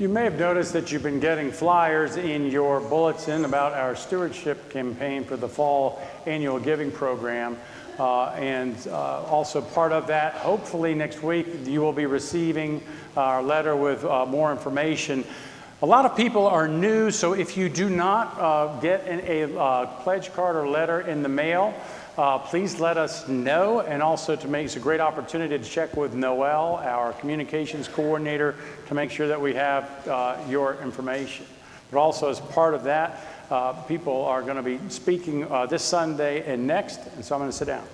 You may have noticed that you've been getting flyers in your bulletin about our stewardship campaign for the fall annual giving program. Also part of that, hopefully next week, you will be receiving our letter with more information. A lot of people are new, so if you do not get a pledge card or letter in the mail, please let us know, and also to make it's a great opportunity to check with Noel, our communications coordinator, to make sure that we have your information. But also as part of that, people are going to be speaking this Sunday and next, and so I'm going to sit down.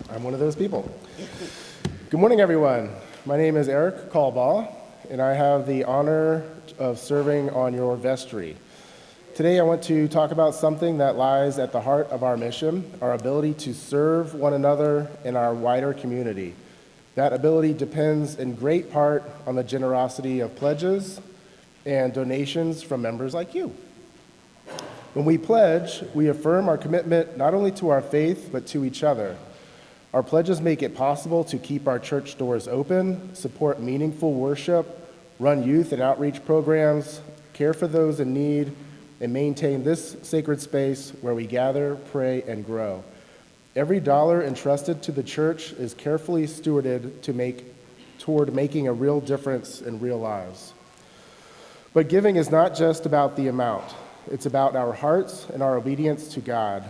I'm one of those people. Good morning, everyone. My name is CEC Kalbaugh, and I have the honor of serving on your vestry. Today, I want to talk about something that lies at the heart of our mission, our ability to serve one another in our wider community. That ability depends in great part on the generosity of pledges and donations from members like you. When we pledge, we affirm our commitment not only to our faith, but to each other. Our pledges make it possible to keep our church doors open, support meaningful worship, run youth and outreach programs, care for those in need, and maintain this sacred space where we gather, pray, and grow. Every dollar entrusted to the church is carefully stewarded toward making a real difference in real lives. But giving is not just about the amount. It's about our hearts and our obedience to God.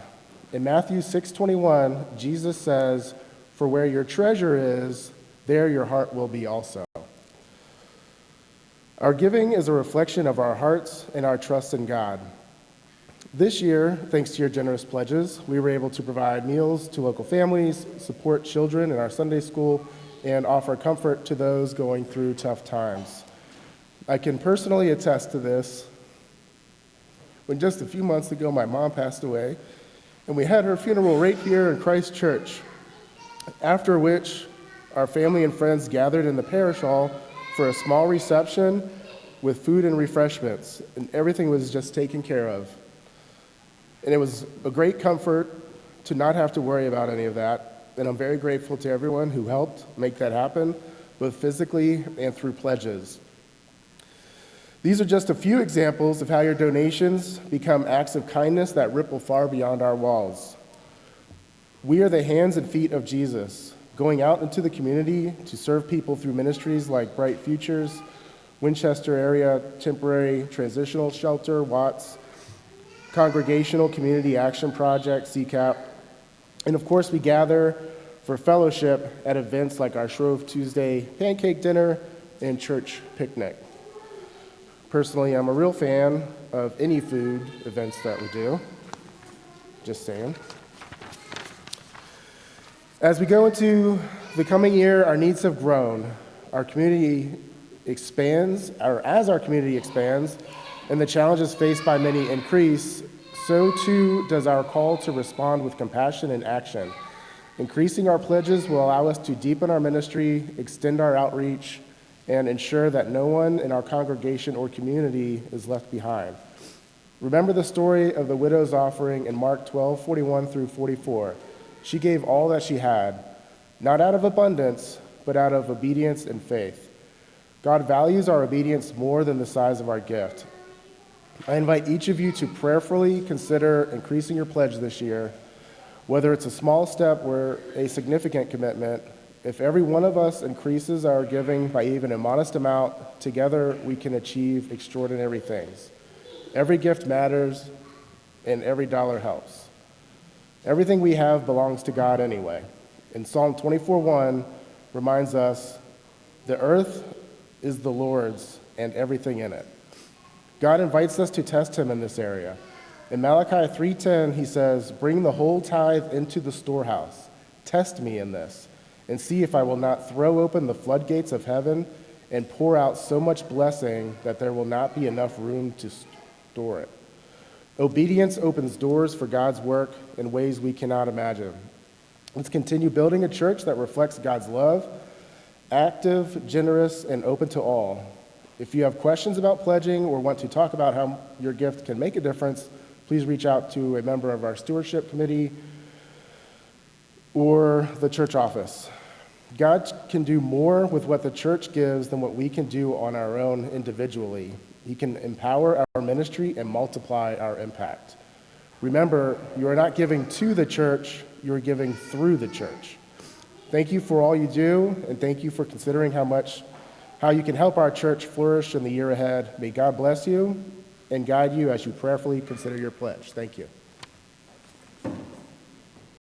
In Matthew 6:21, Jesus says, "For where your treasure is, there your heart will be also." Our giving is a reflection of our hearts and our trust in God. This year, thanks to your generous pledges, we were able to provide meals to local families, support children in our Sunday school, and offer comfort to those going through tough times. I can personally attest to this. When just a few months ago, my mom passed away, and we had her funeral right here in Christ Church, after which our family and friends gathered in the parish hall for a small reception with food and refreshments, and everything was just taken care of. And it was a great comfort to not have to worry about any of that, and I'm very grateful to everyone who helped make that happen, both physically and through pledges. These are just a few examples of how your donations become acts of kindness that ripple far beyond our walls. We are the hands and feet of Jesus, going out into the community to serve people through ministries like Bright Futures, Winchester Area Temporary Transitional Shelter, Watts, Congregational Community Action Project, CCAP, and of course we gather for fellowship at events like our Shrove Tuesday pancake dinner and church picnic. Personally, I'm a real fan of any food events that we do, just saying. As we go into the coming year, our needs have grown. Our community expands, or as our community expands, and the challenges faced by many increase, so too does our call to respond with compassion and action. Increasing our pledges will allow us to deepen our ministry, extend our outreach, and ensure that no one in our congregation or community is left behind. Remember the story of the widow's offering in Mark 12:41 through 44. She gave all that she had, not out of abundance, but out of obedience and faith. God values our obedience more than the size of our gift. I invite each of you to prayerfully consider increasing your pledge this year, whether it's a small step or a significant commitment. If every one of us increases our giving by even a modest amount, together we can achieve extraordinary things. Every gift matters, and every dollar helps. Everything we have belongs to God anyway. And Psalm 24:1 reminds us, "The earth is the Lord's and everything in it." God invites us to test him in this area. In Malachi 3:10, he says, "Bring the whole tithe into the storehouse. Test me in this, and see if I will not throw open the floodgates of heaven and pour out so much blessing that there will not be enough room to store it." Obedience opens doors for God's work in ways we cannot imagine. Let's continue building a church that reflects God's love, active, generous, and open to all. If you have questions about pledging or want to talk about how your gift can make a difference, please reach out to a member of our stewardship committee or the church office. God can do more with what the church gives than what we can do on our own individually. He can empower our ministry and multiply our impact. Remember, you are not giving to the church, you are giving through the church. Thank you for all you do, and thank you for considering how you can help our church flourish in the year ahead. May God bless you and guide you as you prayerfully consider your pledge. Thank you.